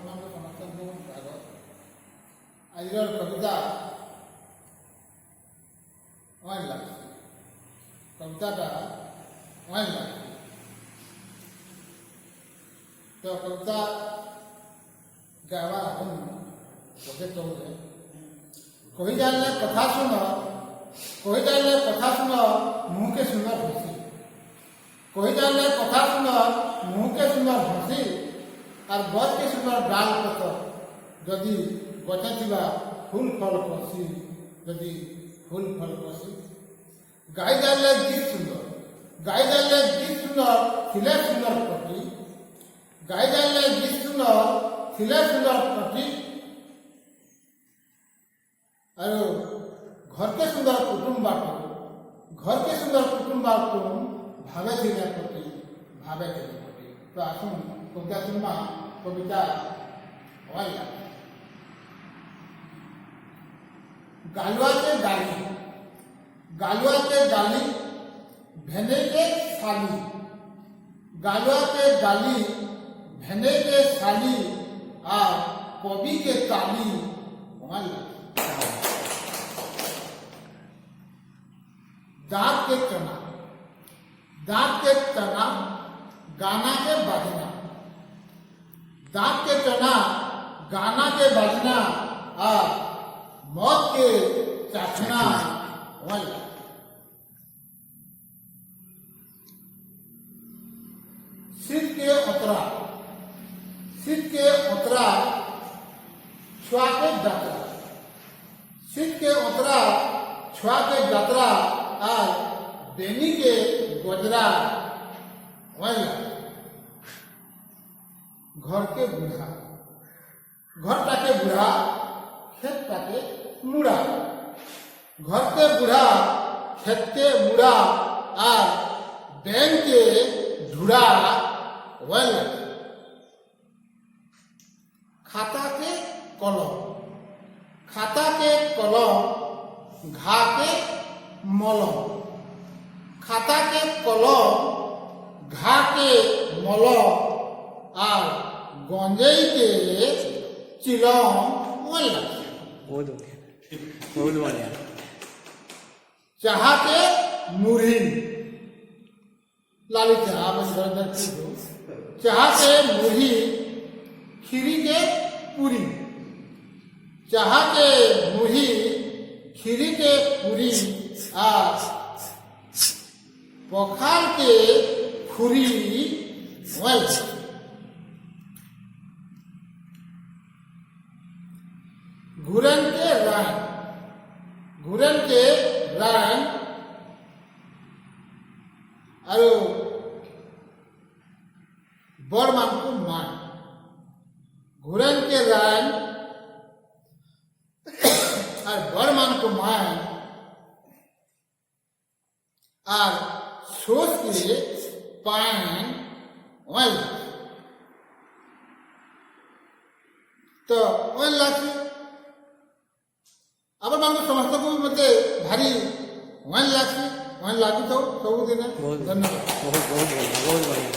ଆପଣଙ୍କ ସମସ୍ତଙ୍କୁ ସ୍ୱାଗତ। ଆଜିର କବିତା ଅନ୍ ଲାଗୁଛି। କବିତାଟା ଅନ୍ ଲାଗୁଛି। ତ କବିତା ଗାଇବା ଆପଣ ଗୋଟେ କହୁଛେ କହି ଜାଣିଲେ କଥା ଶୁଣ, କହି ଜାଣିଲେ କଥା ଶୁଣ ମୁହଁକେ ସୁନ୍ଦର ହସି, কহি জানলে কথা শুন মুহকে সুন্দর হসি, আর গছকে সুন্দর ডাল পত, যদি গছে থিবা ফুল ফল কষি, যদি ফুল ফল কষি। গাই জানলে গীত সুন্দর, গাই জানলে গীত সুন্দর ছিলে সুন্দর কটি, গাই জানলে গীত সুন্দর ছিলে সুন্দর কটি। আর ঘরকে সুন্দর কুটুম বাটু, ঘরকে সুন্দর কুটুম বাটু ভাবে ছিলে কটি, ভাবে ছিলে কটি। তো আসুন কবিতা শুনবা, কবিতা হয় না। গালুয়াতে গালি, গালুয়াতে গালি ভেনেকে শালি, গালুয়াতে গালি ভেনেকে শালি, আর কবিকে তালি হয় না। दांत के चना, दांत के चना गाना के बजना, दांत के चना गाना के बजना, और मौत के चखना वाला। सिर के उतरा, सिर के उतरा छुआ के जात्रा, सिर के उतरा छुआ के जात्रा, আর বেনিকে গজরা ওয়াইলা। ঘরকে বুড়া, ঘরটাকে বুড়া ক্ষেতটাকে মুড়া, ঘরকে বুড়া ক্ষেতকে মুড়া, আর ব্যাংকে ঢুড়া ওয়াইলা। খাতাকে কলম, খাতাকে কলম ঘাকে মলম, খাতাকে কলম ঘাকে মলম, আর গঞ্জেইকে চিলম ওয়ালা। बहुत बढ़िया। चाहके मुरही लाली चाह बस चाहके मुरही खीरी के पूरी, चाहके मुरही खीरी के पूरी, আর পখারকে খুরি ওয়াল। ঘুরেন কে রান, ঘুরেন কে রান, আর বড় মানকু মান, ঘুরেন কে রান আর বড় মানকু মান, আর সোচ के पान ওয়াল। তো ওয়াল লাগছে আবার মানুষ সমস্তকে মধ্যে ভারী ওয়াল লাগছে, ওয়াল লাগুথাও ସବୁଦିନ। बहुत ধন্যবাদ। बहुत बहुत बढ़िया, बहुत बढ़िया।